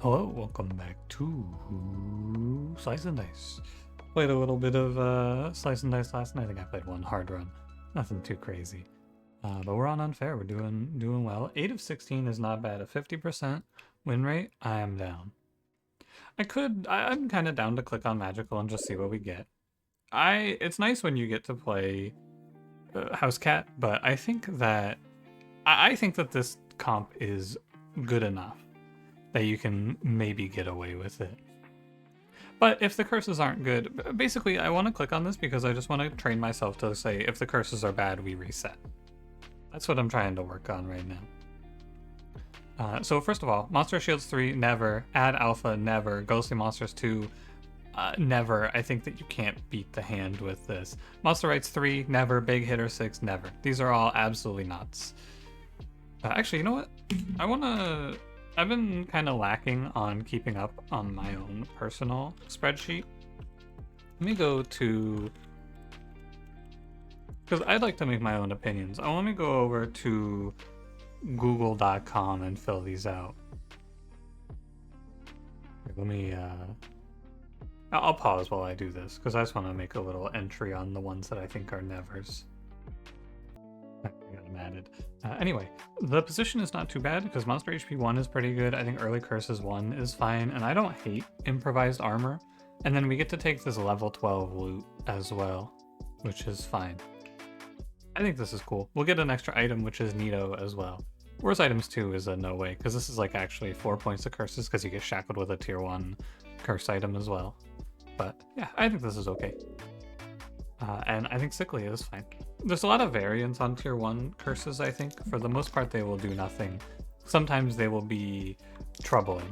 Hello, welcome back to Slice and Dice. Played a little bit of Slice and Dice last night. I think I played one hard run. Nothing too crazy. But we're on unfair. We're doing well. 8 of 16 is not bad. A 50% win rate, I am down. I'm kind of down to click on Magical and just see what we get. It's nice when you get to play House Cat, but I think that this comp is good enough that you can maybe get away with it. But if the curses aren't good, basically I want to click on this because I just want to train myself to say if the curses are bad, we reset. That's what I'm trying to work on right now. So first of all, Monster Shields 3, never. Add Alpha, never. Ghostly Monsters 2, never. I think that you can't beat the hand with this. Monster Rights 3, never. Big Hitter 6, never. These are all absolutely nuts. Actually, you know what? I've been kind of lacking on keeping up on my own personal spreadsheet. Let me go to... because I'd like to make my own opinions. Let me go over to google.com and fill these out. Let me... I'll pause while I do this, because I just want to make a little entry on the ones that I think are nevers. I got them added. Anyway, the position is not too bad because Monster HP 1 is pretty good. I think Early Curses 1 is fine, and I don't hate Improvised Armor. And then we get to take this level 12 loot as well, which is fine. I think this is cool. We'll get an extra item, which is neato as well. Worst items 2 is a no way, because this is like actually 4 points of curses because you get shackled with a tier 1 curse item as well. But yeah, I think this is okay. And I think Sickly is fine. There's a lot of variance on tier 1 curses, I think. For the most part, they will do nothing. Sometimes they will be troubling.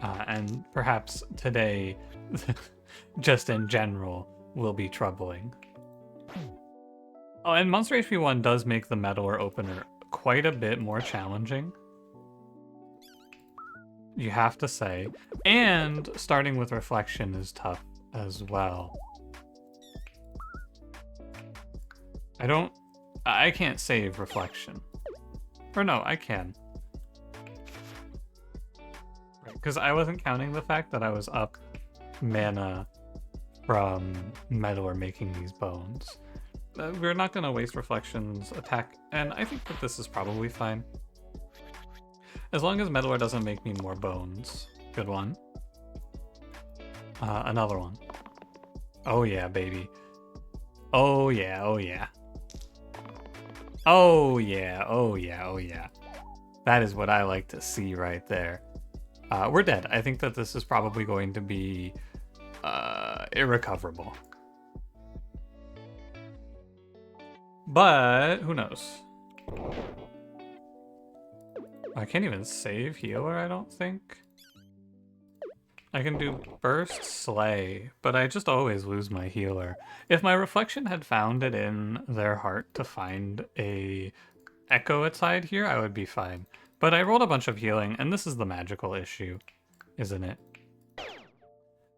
And perhaps today, just in general, will be troubling. Oh, and Monster HP 1 does make the Meddler opener quite a bit more challenging. You have to say. And starting with Reflection is tough as well. I can't save Reflection. Or no, I can. Because I wasn't counting the fact that I was up mana from Meddler making these bones. We're not going to waste Reflection's attack, and I think that this is probably fine. As long as Meddler doesn't make me more bones. Good one. Another one. Oh yeah, baby. Oh yeah, oh yeah. Oh yeah, oh yeah, oh yeah. That is what I like to see right there. We're dead. I think that this is probably going to be irrecoverable. But who knows? I can't even save healer, I don't think. I can do burst slay, but I just always lose my healer. If my Reflection had found it in their heart to find a echo outside here, I would be fine. But I rolled a bunch of healing, and this is the magical issue, isn't it?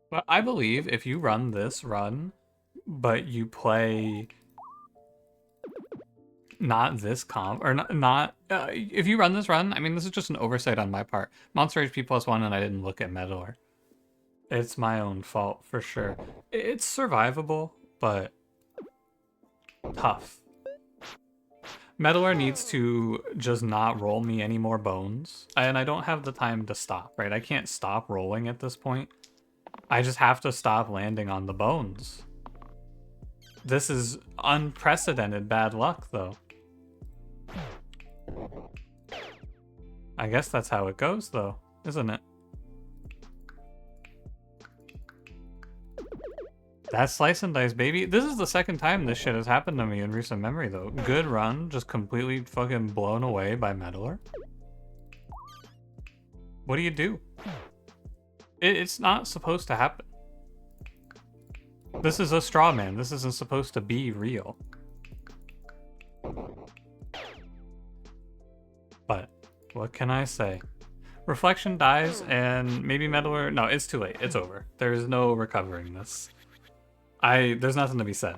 But I believe if you run this run, but you play not this comp, or if you run this run, I mean, this is just an oversight on my part. Monster HP +1, and I didn't look at Meddler. It's my own fault, for sure. It's survivable, but tough. Meddler needs to just not roll me any more bones, and I don't have the time to stop, right? I can't stop rolling at this point. I just have to stop landing on the bones. This is unprecedented bad luck, though. I guess that's how it goes, though, isn't it? That's Slice and Dice, baby. This is the second time this shit has happened to me in recent memory, though. Good run, just completely fucking blown away by Meddler. What do you do? It's not supposed to happen. This is a straw man. This isn't supposed to be real. But what can I say? Reflection dies, and maybe Meddler... No, it's too late. It's over. There's no recovering this. There's nothing to be said.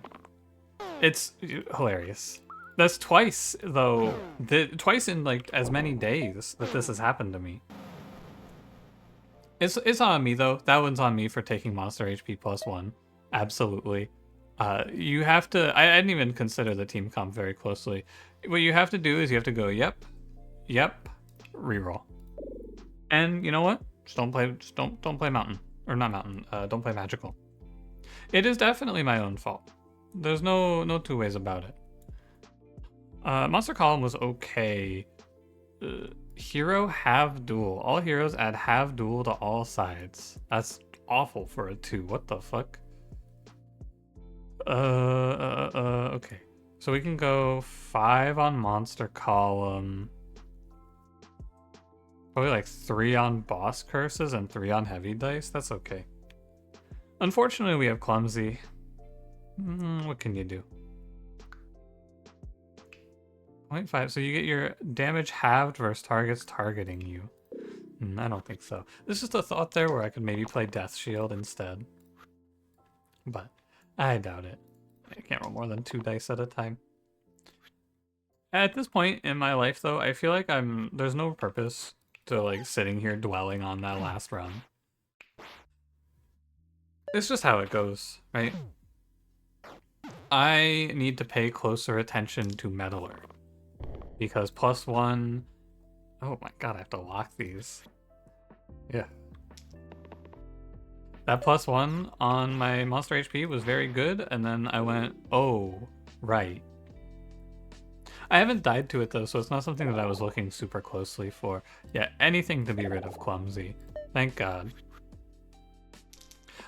It's hilarious. That's twice, though. Twice in, like, as many days that this has happened to me. It's on me though. That one's on me for taking monster HP +1. Absolutely. You have to. I didn't even consider the team comp very closely. What you have to do is you have to go yep, yep, reroll. And you know what? Just don't play mountain or not mountain. Don't play magical. It is definitely my own fault. There's no two ways about it. Monster column was okay. Hero have duel. All heroes add have duel to all sides. That's awful for a 2. What the fuck? Okay. So we can go 5 on monster column. Probably like 3 on boss curses and 3 on heavy dice. That's okay. Unfortunately, we have clumsy. What can you do? 0.5. So you get your damage halved versus targets targeting you. I don't think so. There's just a thought there where I could maybe play Death Shield instead. But I doubt it. I can't roll more than 2 dice at a time. At this point in my life, though, I feel like there's no purpose to like sitting here dwelling on that last run. It's just how it goes, right? I need to pay closer attention to Meddler. Because +1... Oh my god, I have to lock these. Yeah. That +1 on my monster HP was very good, and then I went, oh, right. I haven't died to it though, so it's not something that I was looking super closely for. Yeah, anything to be rid of clumsy. Thank god.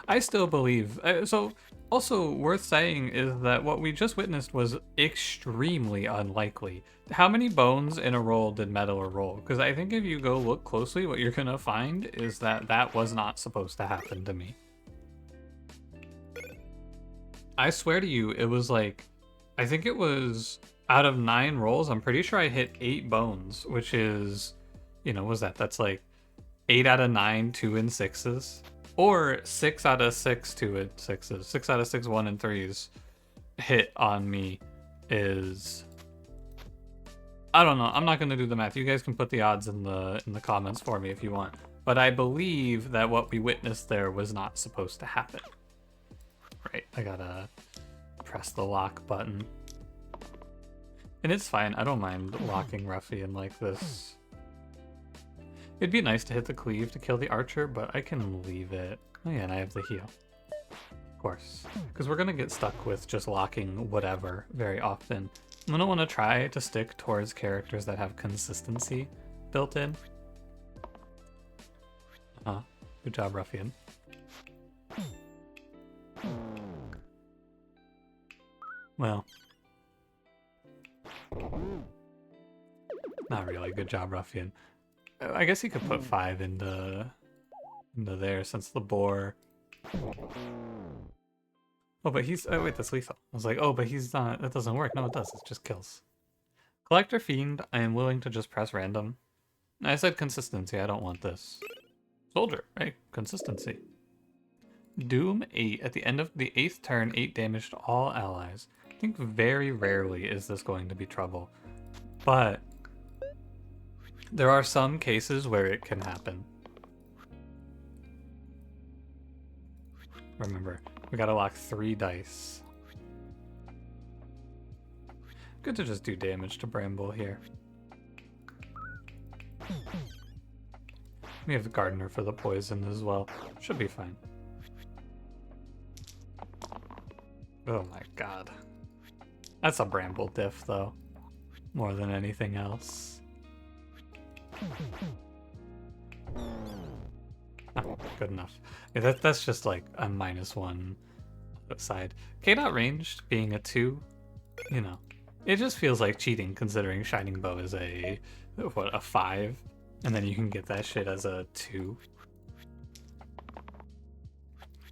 I still believe... So, also worth saying is that what we just witnessed was extremely unlikely. How many bones in a roll did Meddler roll? Because I think if you go look closely, what you're going to find is that that was not supposed to happen to me. I swear to you, it was like... I think it was... Out of 9 rolls, I'm pretty sure I hit 8 bones, which is... You know, what was that? That's like 8 out of 9, 2 and 6s. Or 6 out of 6, 2 and 6s. 6 out of 6, 1 and 3s hit on me is... I don't know. I'm not going to do the math. You guys can put the odds in the comments for me if you want. But I believe that what we witnessed there was not supposed to happen. Right. I gotta press the lock button. And it's fine. I don't mind locking Ruffian like this. It'd be nice to hit the cleave to kill the archer, but I can leave it. Oh yeah, and I have the heal. Of course. Because we're going to get stuck with just locking whatever very often. I'm going to want to try to stick towards characters that have consistency built in. Good job, Ruffian. Well. Not really. Good job, Ruffian. I guess he could put 5 into there since the boar. Oh, but he's... Oh, wait, that's lethal. I was like, oh, but he's not... That doesn't work. No, it does. It just kills. Collector Fiend, I am willing to just press random. I said consistency. I don't want this. Soldier, right? Consistency. Doom 8. At the end of the 8th turn, 8 damage to all allies. I think very rarely is this going to be trouble. But... there are some cases where it can happen. Remember, we gotta lock 3 dice. Good to just do damage to Bramble here. We have the Gardener for the poison as well. Should be fine. Oh my god. That's a Bramble diff though. More than anything else. Oh, good enough. Yeah, that's just like a -1 side. K-Dot ranged being a 2, you know, it just feels like cheating considering Shining Bow is a 5, and then you can get that shit as a 2.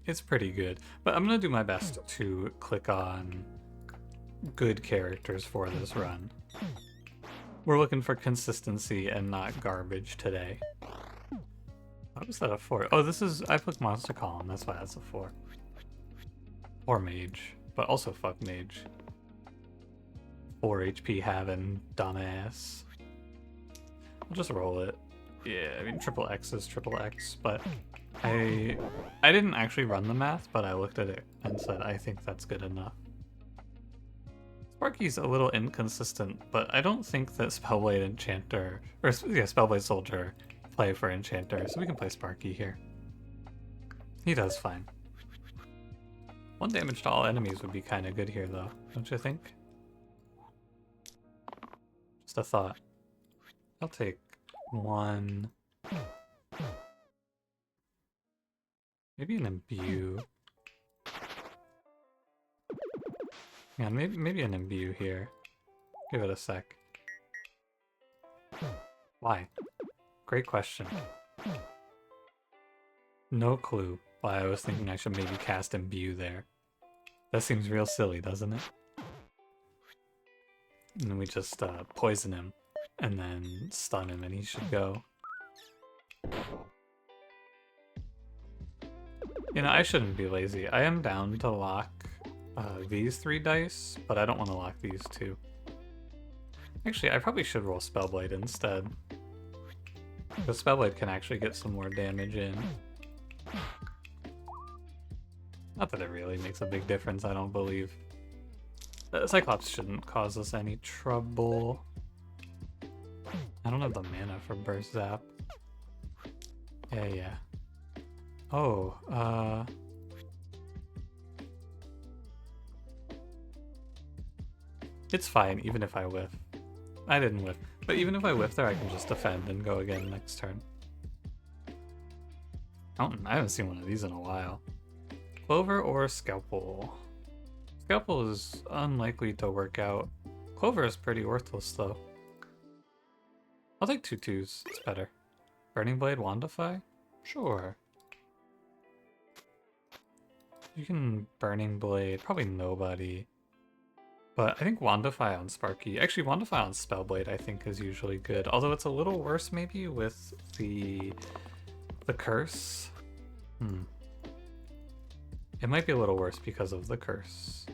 It's pretty good, but I'm gonna do my best to click on good characters for this run. We're looking for consistency and not garbage today. Why was that a 4? Oh, this is... I put Monster Column, that's why that's a 4. Or Mage, but also fuck Mage. 4 HP having dumbass. I'll just roll it. Yeah, I mean, triple X is triple X, but I didn't actually run the math, but I looked at it and said, I think that's good enough. Sparky's a little inconsistent, but I don't think that Spellblade Enchanter, or yeah, Spellblade Soldier play for Enchanter, so we can play Sparky here. He does fine. 1 damage to all enemies would be kind of good here, though, don't you think? Just a thought. I'll take 1. Maybe an Imbue. Yeah, maybe an Imbue here. Give it a sec. Why? Great question. No clue why I was thinking I should maybe cast Imbue there. That seems real silly, doesn't it? And then we just poison him, and then stun him, and he should go. You know, I shouldn't be lazy. I am down to lock these 3 dice, but I don't want to lock these 2. Actually, I probably should roll Spellblade instead. Because Spellblade can actually get some more damage in. Not that it really makes a big difference, I don't believe. Cyclops shouldn't cause us any trouble. I don't have the mana for Burst Zap. Yeah. Oh, it's fine, even if I whiff. I didn't whiff. But even if I whiff there, I can just defend and go again next turn. Fountain. I haven't seen one of these in a while. Clover or Scalpel? Scalpel is unlikely to work out. Clover is pretty worthless, though. I'll take 2 2s. It's better. Burning Blade, Wandify? Sure. You can Burning Blade. Probably nobody. But I think Wandify on Sparky. Actually, Wandify on Spellblade I think is usually good. Although it's a little worse maybe with the curse. It might be a little worse because of the curse.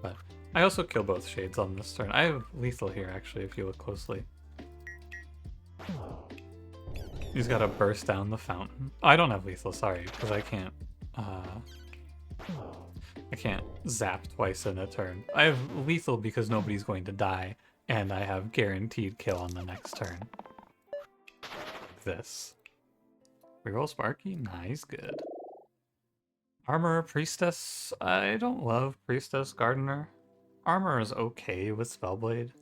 But I also kill both shades on this turn. I have lethal here actually if you look closely. He's got to burst down the fountain. Oh, I don't have lethal, sorry, because I can't zap twice in a turn. I have lethal because nobody's going to die, and I have guaranteed kill on the next turn. This. Reroll Sparky? Nice, good. Armor, Priestess. I don't love Priestess, Gardener. Armor is okay with Spellblade.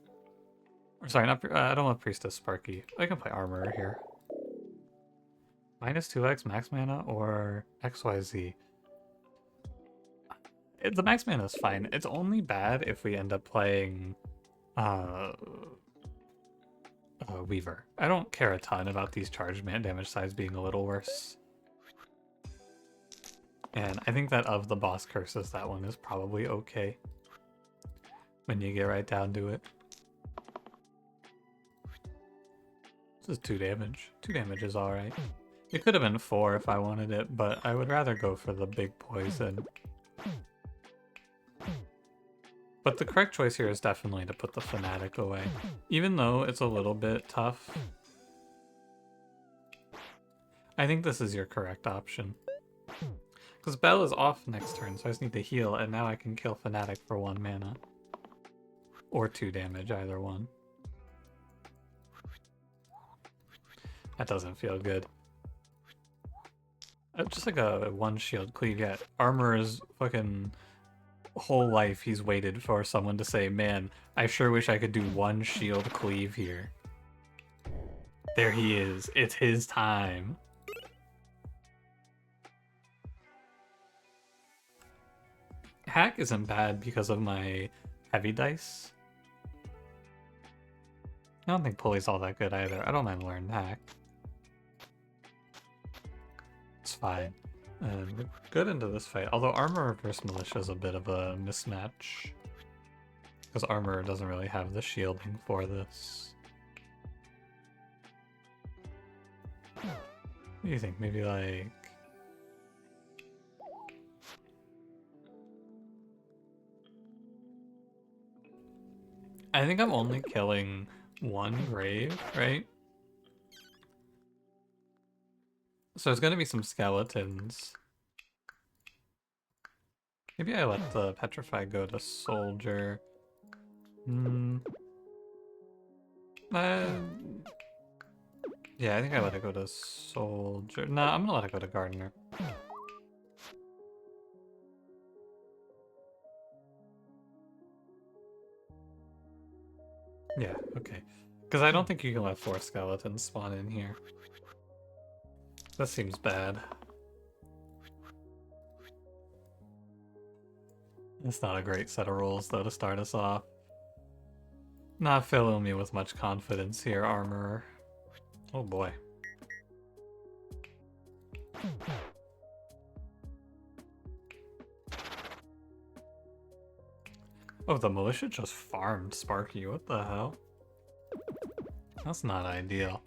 Or sorry, not I don't love Priestess, Sparky. I can play Armor here. -2x max mana or XYZ. The max mana is fine. It's only bad if we end up playing Weaver. I don't care a ton about these charged mana damage size being a little worse. And I think that of the boss curses, that one is probably okay. When you get right down to it. This is 2 damage. 2 damage is alright. It could have been 4 if I wanted it, but I would rather go for the big poison. But the correct choice here is definitely to put the Fanatic away. Even though it's a little bit tough, I think this is your correct option. Because Bell is off next turn, so I just need to heal, and now I can kill Fanatic for 1 mana. Or 2 damage, either one. That doesn't feel good. Just like a 1 shield cleave, yeah. Armor is fucking... whole life he's waited for someone to say, man, I sure wish I could do 1 shield cleave here. There he is. It's his time. Hack isn't bad because of my heavy dice. I don't think Pulley's all that good either. I don't mind learning Hack. It's fine. And we're good into this fight. Although Armor versus Militia is a bit of a mismatch. Because Armor doesn't really have the shielding for this. What do you think? Maybe like... I think I'm only killing 1 grave, right? So there's gonna be some skeletons. Maybe I let the petrify go to soldier. Uh, yeah, I think I let it go to soldier. No, I'm gonna let it go to gardener. Yeah, okay. Because I don't think you can let 4 skeletons spawn in here. That seems bad. It's not a great set of rules, though, to start us off. Not filling me with much confidence here, armorer. Oh boy. Oh, the militia just farmed Sparky. What the hell? That's not ideal.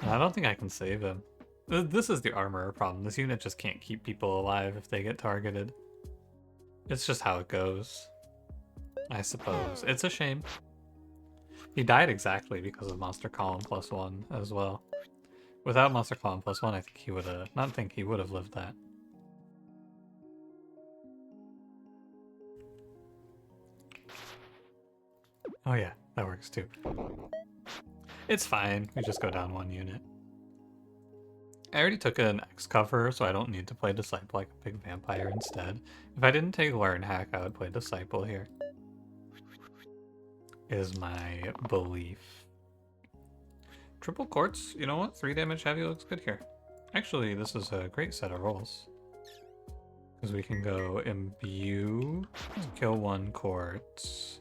I don't think I can save him. This is the armorer problem. This unit just can't keep people alive if they get targeted. It's just how it goes, I suppose. It's a shame. He died exactly because of Monster Column +1 as well. Without Monster Column +1, I think he would have... Not think he would have lived that. Oh yeah, that works too. It's fine. We just go down 1 unit. I already took an X cover, so I don't need to play Disciple like a big vampire instead. If I didn't take Learn Hack, I would play Disciple here. Is my belief. Triple Quartz, you know what? 3 damage heavy looks good here. Actually, this is a great set of rolls. Because we can go Imbue, kill 1 Quartz.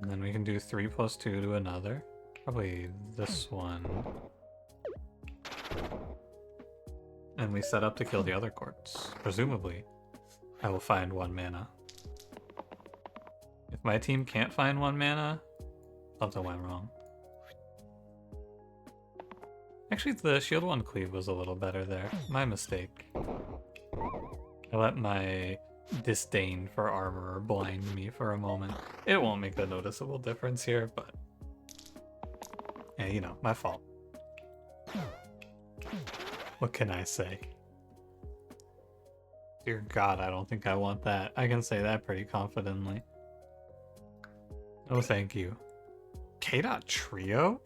And then we can do 3+2 to another. Probably this one. And we set up to kill the other Quartz. Presumably, I will find 1 mana. If my team can't find 1 mana, something went wrong. Actually, the shield 1 cleave was a little better there. My mistake. I let my disdain for armor blind me for a moment. It won't make a noticeable difference here, but... yeah, you know, my fault. What can I say? Dear God, I don't think I want that. I can say that pretty confidently. Oh, thank you. K-Dot Trio?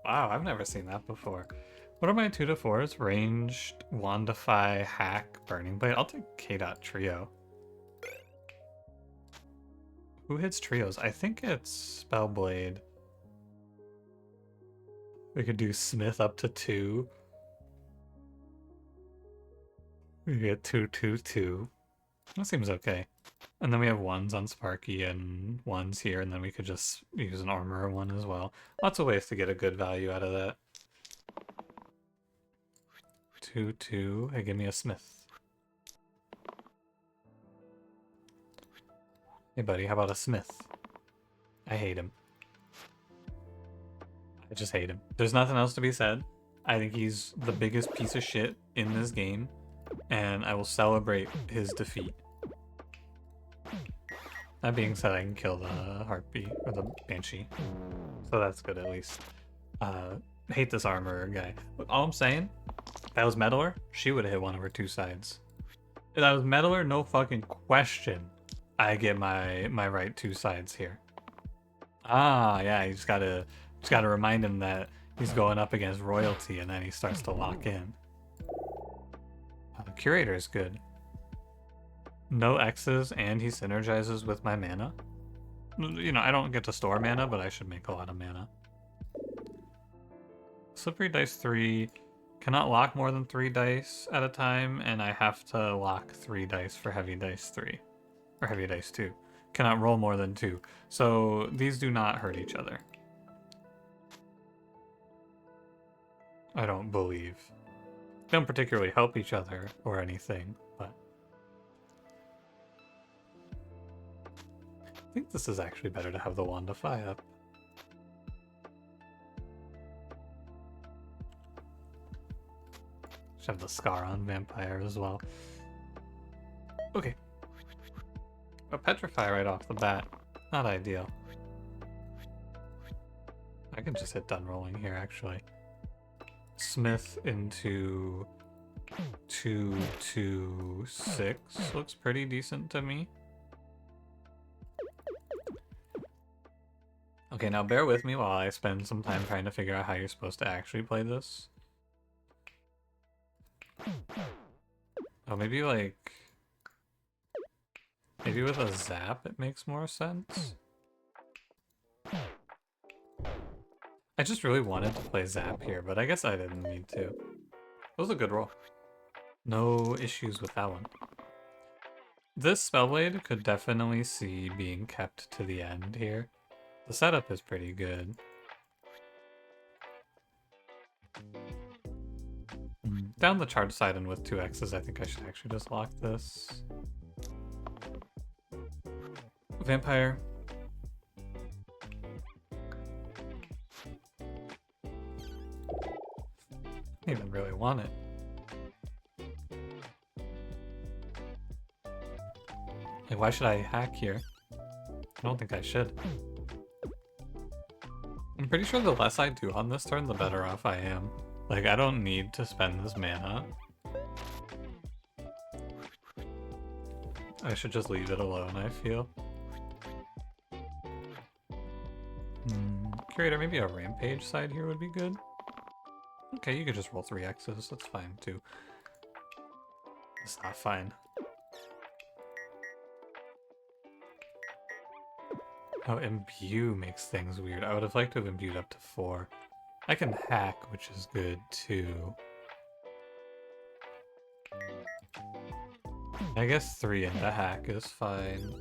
Wow, I've never seen that before. What are my 2-4s? Ranged, Wandify, Hack, Burning Blade. I'll take K-Dot Trio. Who hits trios? I think it's Spellblade. We could do Smith up to 2. We get 2/2/2. That seems okay. And then we have 1s on Sparky and 1s here, and then we could just use an armor 1 as well. Lots of ways to get a good value out of that. 2/2. Hey, give me a Smith. Hey, buddy, how about a Smith? I hate him. I just hate him. There's nothing else to be said. I think he's the biggest piece of shit in this game, and I will celebrate his defeat. That being said, I can kill the Heartbeat, or the Banshee. So that's good, at least. Hate this armor guy. All I'm saying, if that was Meddler, she would have hit one of her 2 sides. If that was Meddler, no fucking question, I get my right 2 sides here. Ah, yeah, you just gotta remind him that he's going up against royalty, and then he starts to lock in. Curator is good. No X's, and he synergizes with my mana. You know, I don't get to store mana, but I should make a lot of mana. Slippery Dice 3 cannot lock more than 3 dice at a time, and I have to lock 3 dice for Heavy Dice 3. Or Heavy Dice 2. Cannot roll more than 2. So these do not hurt each other. I don't believe. They don't particularly help each other or anything, but... I think this is actually better to have the Wandify up. Should have the Scar on Vampire as well. Okay. A Petrify right off the bat. Not ideal. I can just hit done rolling here, actually. Smith into 226 looks pretty decent to me. Okay, now bear with me while I spend some time trying to figure out how you're supposed to actually play this. Oh, maybe like... Maybe with a zap it makes more sense? I just really wanted to play zap here, but I guess I didn't need to. It was a good roll. No issues with that one. This Spellblade could definitely see being kept to the end here. The setup is pretty good. Down the charge side and with 2 X's, I think I should actually just lock this. Vampire. I don't even really want it. Like, why should I hack here? I don't think I should. I'm pretty sure the less I do on this turn, the better off I am. Like, I don't need to spend this mana. I should just leave it alone, I feel. Curator, maybe a Rampage side here would be good. Okay, you could just roll 3 X's, that's fine too. It's not fine. Oh, imbue makes things weird. I would have liked to have imbued up to 4. I can hack, which is good too. I guess 3 into hack is fine.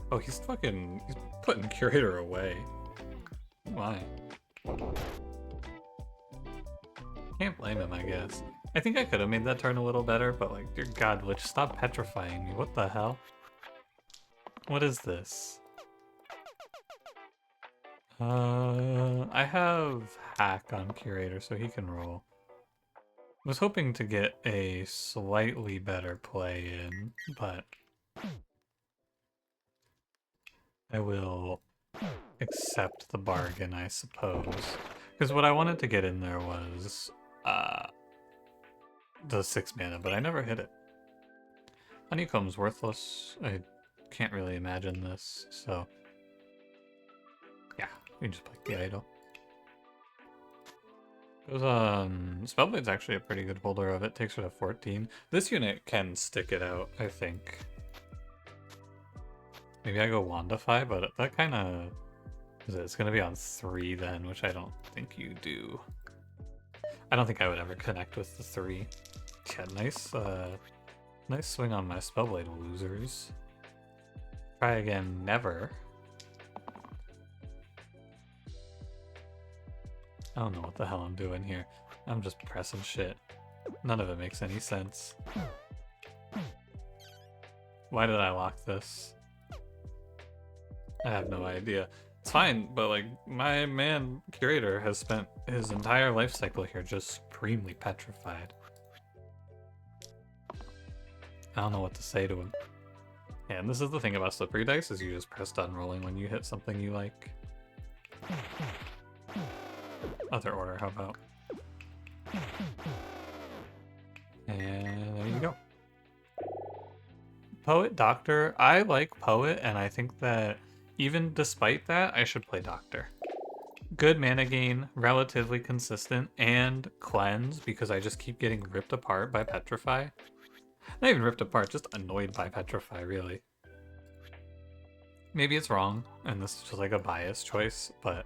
Oh, he's putting Curator away. Why? Can't blame him, I guess. I think I could have made that turn a little better, but like, dear God, Lich, stop petrifying me. What the hell? What is this? I have hack on Curator, so he can roll. I was hoping to get a slightly better play in, but I will accept the bargain, I suppose. Because what I wanted to get in there was the 6 mana, but I never hit it. Honeycomb's worthless. I can't really imagine this, so yeah, we can just play the idol. Spellblade's actually a pretty good holder of it. Takes her to 14. This unit can stick it out, I think. Maybe I go Wandify, but that kind of... It's going to be on 3 then, which I don't think you do. I don't think I would ever connect with the 3. Yeah, nice swing on my Spellblade, losers. Try again, never. I don't know what the hell I'm doing here. I'm just pressing shit. None of it makes any sense. Why did I lock this? I have no idea. It's fine, but like, my man Curator has spent his entire life cycle here just supremely petrified. I don't know what to say to him. Yeah, and this is the thing about slippery dice, is you just press done rolling when you hit something you like. Other order, how about? And there you go. Poet, Doctor. I like Poet, and I think that even despite that, I should play Doctor. Good mana gain, relatively consistent, and cleanse, because I just keep getting ripped apart by Petrify. Not even ripped apart, just annoyed by Petrify, really. Maybe it's wrong, and this is just like a bias choice, but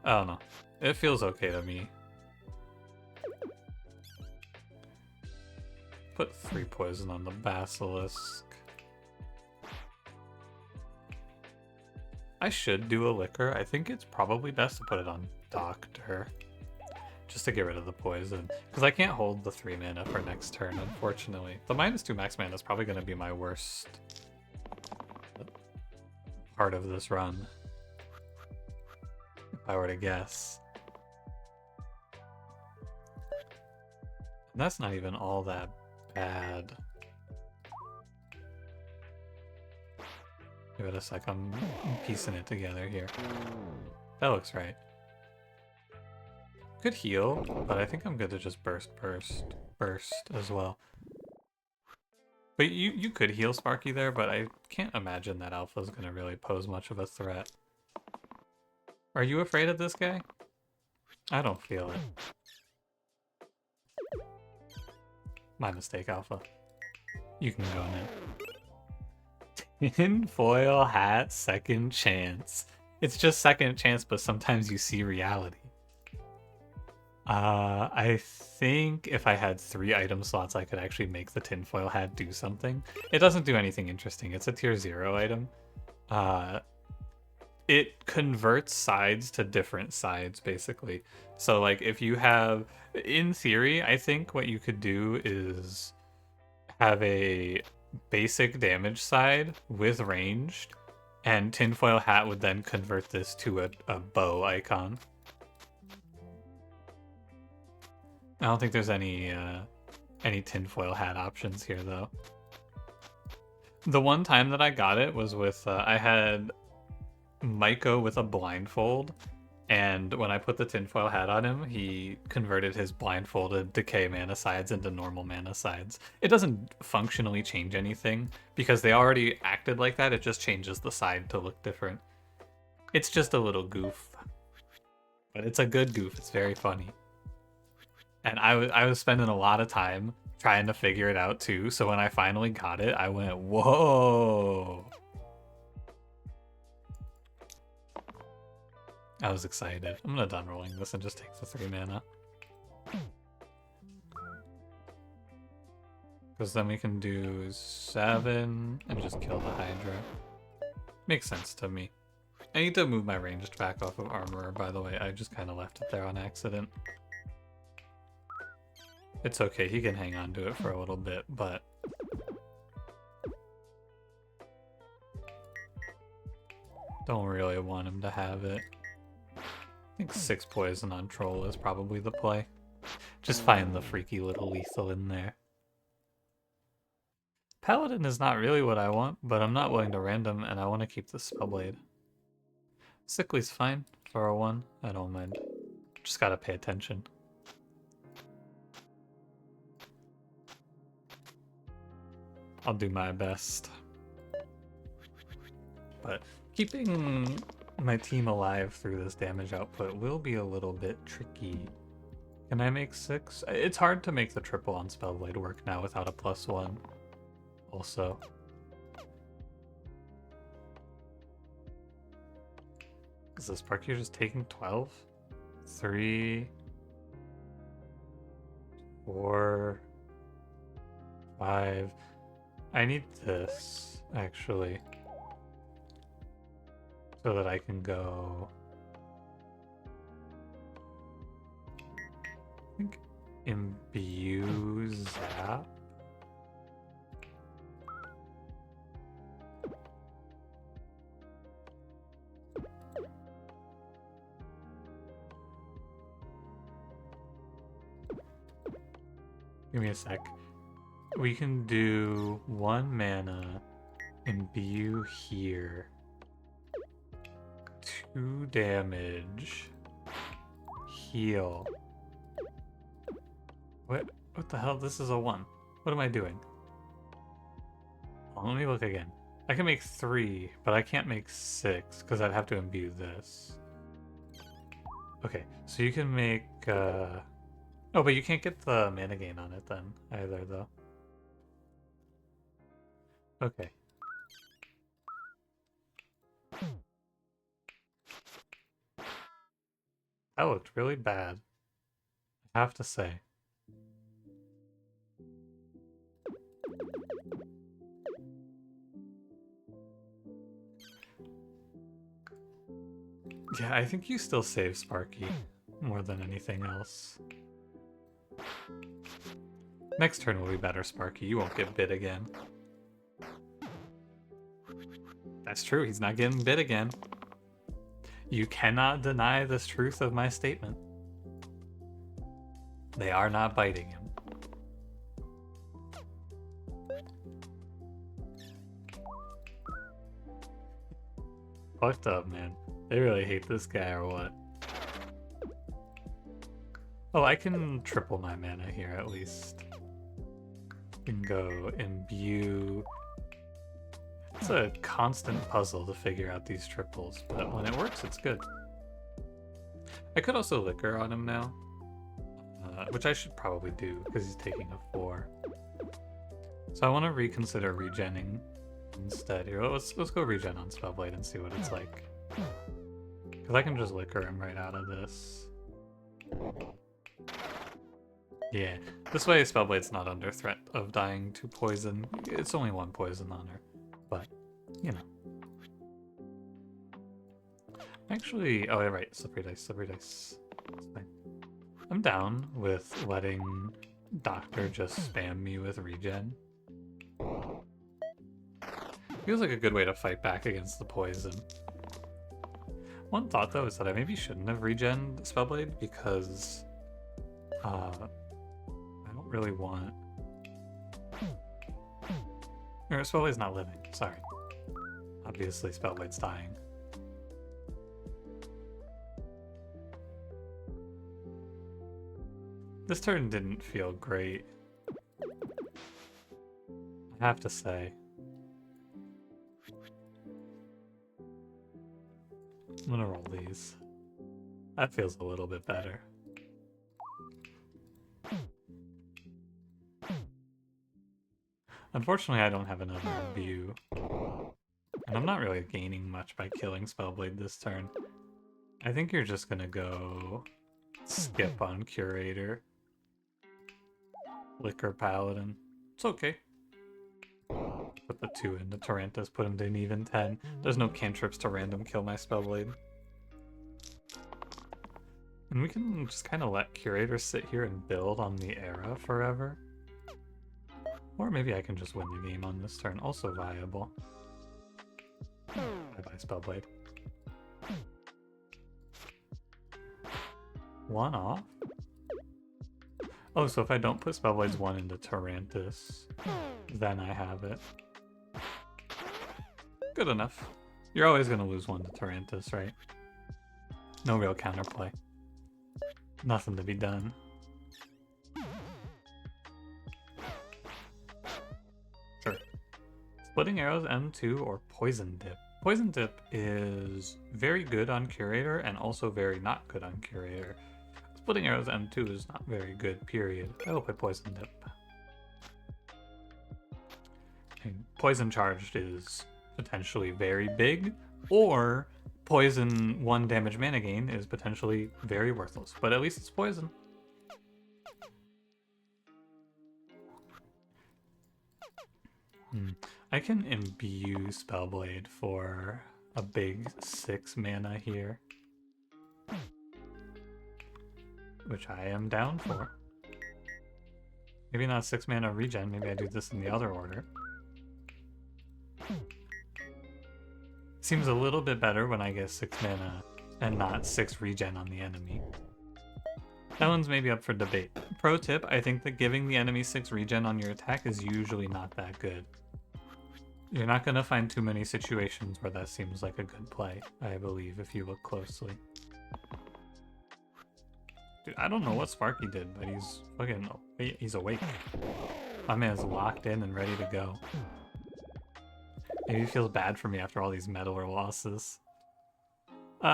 I don't know. It feels okay to me. Put 3 poison on the Basilisk. I should do a Liquor. I think it's probably best to put it on Doctor. Just to get rid of the poison. Because I can't hold the 3 mana for next turn, unfortunately. The -2 max mana is probably going to be my worst part of this run, if I were to guess. And that's not even all that bad. Give it a sec, I'm piecing it together here. That looks right. Could heal, but I think I'm good to just burst as well. But you could heal Sparky there, but I can't imagine that Alpha's gonna really pose much of a threat. Are you afraid of this guy? I don't feel it. My mistake, Alpha. You can go now. Tinfoil hat, second chance. It's just second chance, but sometimes you see reality. I think if I had 3 item slots, I could actually make the tinfoil hat do something. It doesn't do anything interesting. It's a tier 0 item. It converts sides to different sides, basically. So, like, if you have... In theory, I think what you could do is have a basic damage side with ranged, and tinfoil hat would then convert this to a bow icon. I don't think there's any tinfoil hat options here, though. The one time that I got it was with... I had Maiko with a blindfold, and when I put the tinfoil hat on him, he converted his blindfolded decay mana sides into normal mana sides. It doesn't functionally change anything, because they already acted like that, it just changes the side to look different. It's just a little goof. But it's a good goof, it's very funny. And I was spending a lot of time trying to figure it out too, so when I finally got it, I went, whoa! I was excited. I'm gonna done rolling this and just take the 3 mana. Because then we can do 7 and just kill the Hydra. Makes sense to me. I need to move my ranged back off of Armorer, by the way. I just kind of left it there on accident. It's okay, he can hang on to it for a little bit, but... don't really want him to have it. I think 6 poison on Troll is probably the play. Just find the freaky little lethal in there. Paladin is not really what I want, but I'm not willing to random, and I want to keep the Spellblade. Sickly's fine for a 1, I don't mind. Just gotta pay attention. I'll do my best. But keeping my team alive through this damage output will be a little bit tricky. Can I make 6? It's hard to make the triple on Spellblade work now without a +1. Also. Is this Sparky just taking 12? 3, 4, 5. I need this, actually, so that I can go... I think imbue zap? Give me a sec. We can do 1 mana, imbue here, 2 damage, heal. What the hell? This is a 1. What am I doing? Oh, let me look again. I can make 3, but I can't make 6 because I'd have to imbue this. Okay, so you can make... Oh, but you can't get the mana gain on it then, either, though. Okay. That looked really bad, I have to say. Yeah, I think you still save Sparky more than anything else. Next turn will be better, Sparky. You won't get bit again. That's true, he's not getting bit again. You cannot deny the truth of my statement. They are not biting him. fucked up, man. They really hate this guy or what? Oh, I can triple my mana here at least. Can go imbue. It's a constant puzzle to figure out these triples, but when it works, it's good. I could also liquor on him now, which I should probably do because he's taking a 4. So I want to reconsider regenning instead here. Let's go regen on Spellblade and see what it's like. Because I can just liquor him right out of this. Yeah, this way Spellblade's not under threat of dying to poison. It's only 1 poison on her, but, you know. Actually, oh, yeah, right, slippery dice. It's fine. I'm down with letting Doctor just spam me with regen. Feels like a good way to fight back against the poison. One thought, though, is that I maybe shouldn't have regened Spellblade because I don't really want... Or Spellblade's not living, sorry. Obviously, Spellblade's dying. This turn didn't feel great, I have to say. I'm gonna roll these. That feels a little bit better. Unfortunately, I don't have another imbue. And I'm not really gaining much by killing Spellblade this turn. I think you're just gonna go skip on Curator. Liquor Paladin. It's okay. Put the 2 into Tarantus, put him to an even 10. There's no cantrips to random kill my Spellblade. And we can just kind of let Curator sit here and build on the era forever. Or maybe I can just win the game on this turn. Also viable. Bye-bye, Spellblade. 1 off? Oh, so if I don't put Spellblade's 1 into Tarantus, then I have it. Good enough. You're always going to lose 1 to Tarantus, right? No real counterplay. Nothing to be done. Sure. Splitting Arrows M2 or Poison Dip. Poison Dip is very good on Curator and also very not good on Curator. Splitting Arrows M2 is not very good, period. I will play Poison Dip. And Poison Charged is potentially very big, or Poison 1 damage mana gain is potentially very worthless, but at least it's poison. I can imbue Spellblade for a big 6 mana here, which I am down for. Maybe not 6 mana regen, maybe I do this in the other order. Seems a little bit better when I get 6 mana and not 6 regen on the enemy. That one's maybe up for debate. Pro tip, I think that giving the enemy 6 regen on your attack is usually not that good. You're not going to find too many situations where that seems like a good play, I believe, if you look closely. Dude, I don't know what Sparky did, but he's fucking... he's awake. My man's locked in and ready to go. Maybe he feels bad for me after all these meddler losses.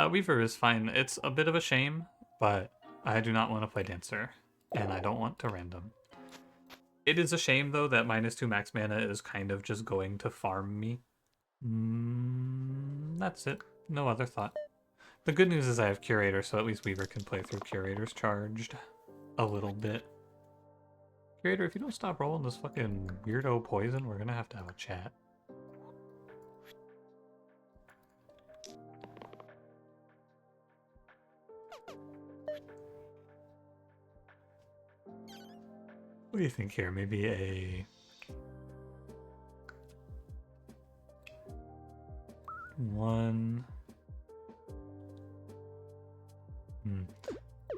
Weaver is fine. It's a bit of a shame, but I do not want to play Dancer, and I don't want to random. It is a shame, though, that -2 max mana is kind of just going to farm me. That's it. No other thought. The good news is I have Curator, so at least Weaver can play through Curator's Charged a little bit. Curator, if you don't stop rolling this fucking weirdo poison, we're gonna have to have a chat. What do you think here? Maybe a... 1...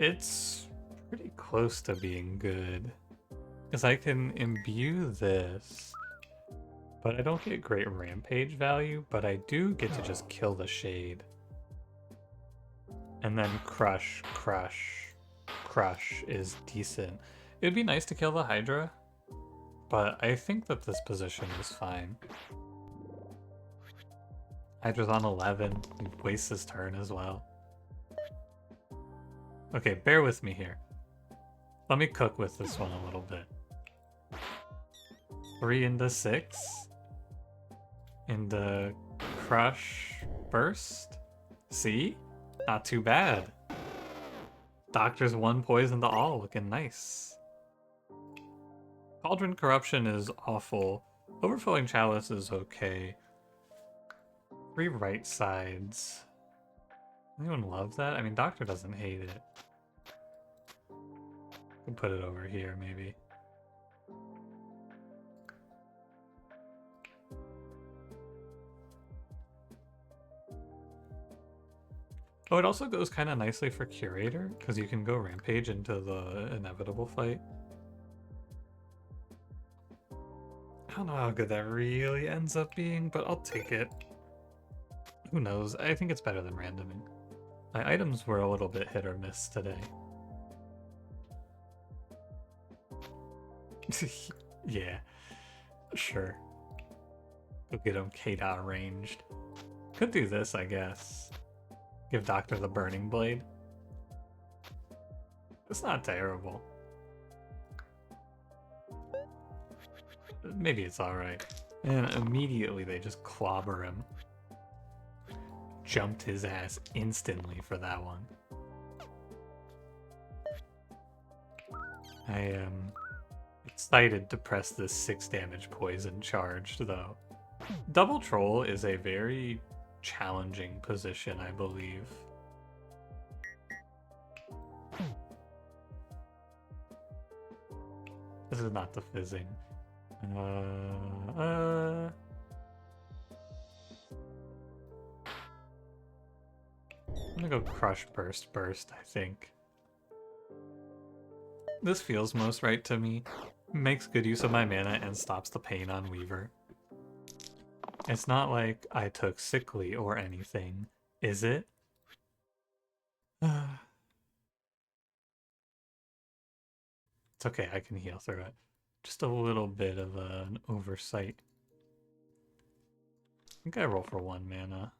It's pretty close to being good. Because I can imbue this But I don't get great rampage value, but I do get to just kill the shade. And then crush is decent. It'd be nice to kill the Hydra, but I think that this position is fine. Hydra's on 11, he wastes his turn as well. Okay, bear with me here. Let me cook with this one a little bit. 3 into 6. Into crush burst. See? Not too bad. Doctor's 1 poison to all, looking nice. Cauldron Corruption is awful. Overflowing Chalice is okay. 3 right sides. Anyone love that? I mean, Doctor doesn't hate it. We'll put it over here, maybe. Oh, it also goes kind of nicely for Curator, because you can go Rampage into the inevitable fight. I don't know how good that really ends up being, but I'll take it. Who knows? I think it's better than randoming. My items were a little bit hit or miss today. Yeah, sure. Go get him K-Dot ranged. Could do this, I guess. Give Doctor the Burning Blade. It's not terrible. Maybe it's alright. And immediately they just clobber him. Jumped his ass instantly for that one. I am excited to press this 6 damage poison charged, though. Double Troll is a very challenging position, I believe. This is not the fizzing. I'm gonna go crush burst, I think. This feels most right to me. Makes good use of my mana and stops the pain on Weaver. It's not like I took sickly or anything, is it? It's okay, I can heal through it. Just a little bit of an oversight. I think I roll for 1 mana.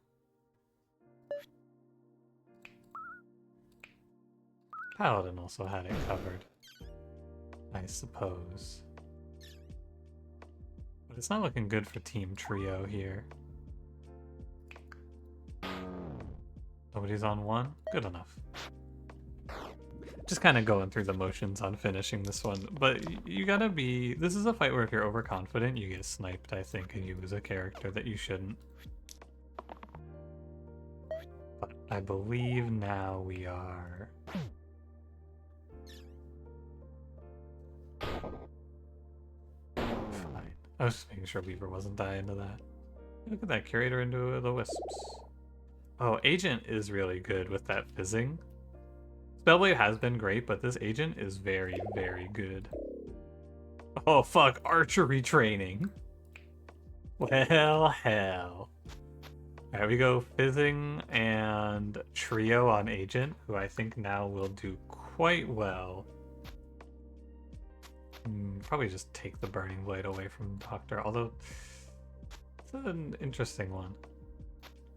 Paladin also had it covered, I suppose. But it's not looking good for Team Trio here. Nobody's on 1? Good enough. Just kind of going through the motions on finishing this one. But you gotta be... This is a fight where if you're overconfident, you get sniped, I think, and you lose a character that you shouldn't. But I believe now we are... Fine. I was just making sure Weaver wasn't dying to that. Look at that, Curator into the Wisps. Oh, Agent is really good with that fizzing. Spellblade has been great, but this Agent is very, very good. Oh fuck, archery training. Well, hell. Alright, we go Fizzing and Trio on Agent, who I think now will do quite well. Probably just take the Burning Blade away from Doctor, although it's an interesting one.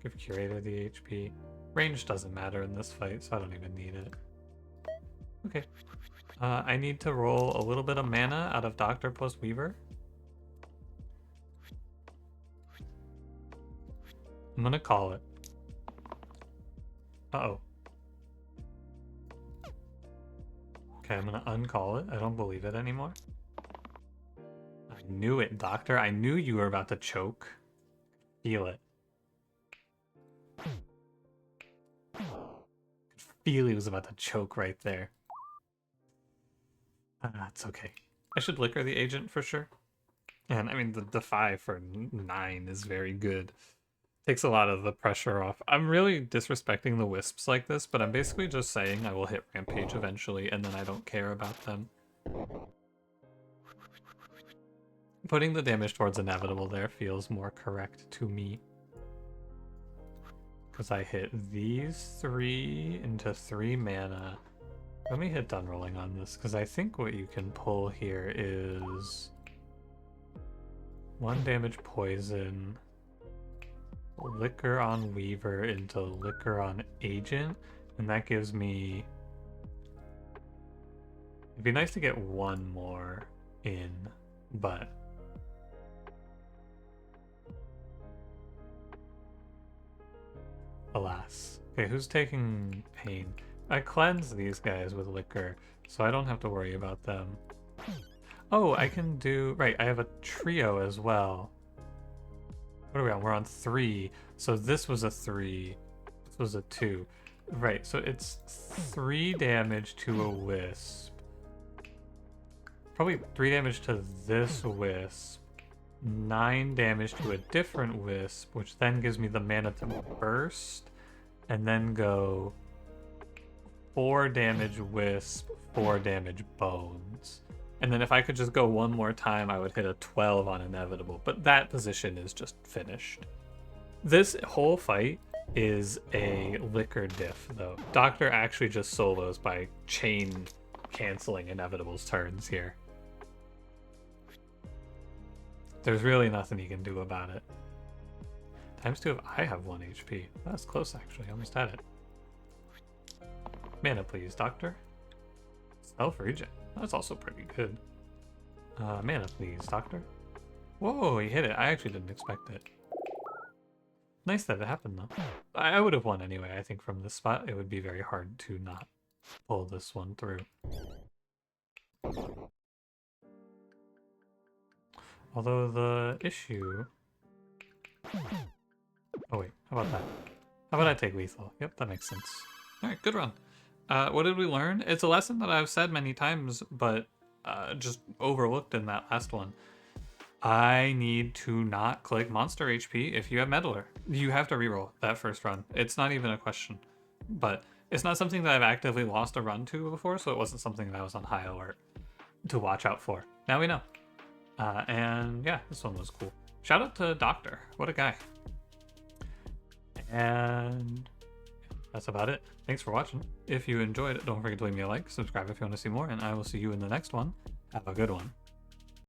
Give Curator the HP. Range doesn't matter in this fight, so I don't even need it. Okay. I need to roll a little bit of mana out of Doctor plus Weaver. I'm gonna call it. Uh-oh. Okay, I'm gonna uncall it. I don't believe it anymore. I knew it, Doctor. I knew you were about to choke. Feel it. Feel he was about to choke right there. It's okay. I should liquor the Agent for sure. And I mean, the 5 for 9 is very good. Takes a lot of the pressure off. I'm really disrespecting the Wisps like this, but I'm basically just saying I will hit Rampage eventually, and then I don't care about them. Putting the damage towards inevitable there feels more correct to me. Because I hit these 3 into 3 mana. Let me hit done rolling on this, because I think what you can pull here is 1 damage poison, Liquor on Weaver into Liquor on Agent, and that gives me... It'd be nice to get 1 more in, but... Alas. Okay, who's taking pain? I cleanse these guys with liquor, so I don't have to worry about them. Oh, I can do... Right, I have a trio as well. What are we on? We're on 3. So this was a 3. This was a 2. Right, so it's 3 damage to a wisp. Probably 3 damage to this wisp. 9 damage to a different wisp, which then gives me the mana to burst. And then go 4 damage wisp, 4 damage bones. And then if I could just go 1 more time, I would hit a 12 on inevitable. But that position is just finished. This whole fight is a liquor diff, though. Doctor actually just solos by chain canceling inevitable's turns here. There's really nothing he can do about it. Times 2 if I have 1 HP. That's close, actually. Almost had it. Mana, please, Doctor. Self-regen. That's also pretty good. Mana, please, Doctor. Whoa, he hit it. I actually didn't expect it. Nice that it happened, though. I would have won anyway. I think from this spot, it would be very hard to not pull this one through. Although the issue... Oh wait, how about that? How about I take lethal? Yep, that makes sense. Alright, good run. What did we learn? It's a lesson that I've said many times, but just overlooked in that last one. I need to not click monster HP if you have Meddler. You have to reroll that first run. It's not even a question. But it's not something that I've actively lost a run to before, so it wasn't something that I was on high alert to watch out for. Now we know. And yeah, this one was cool. Shout out to Doctor. What a guy. And that's about it. Thanks for watching. If you enjoyed it, don't forget to leave me a like, subscribe if you want to see more, and I will see you in the next one. Have a good one.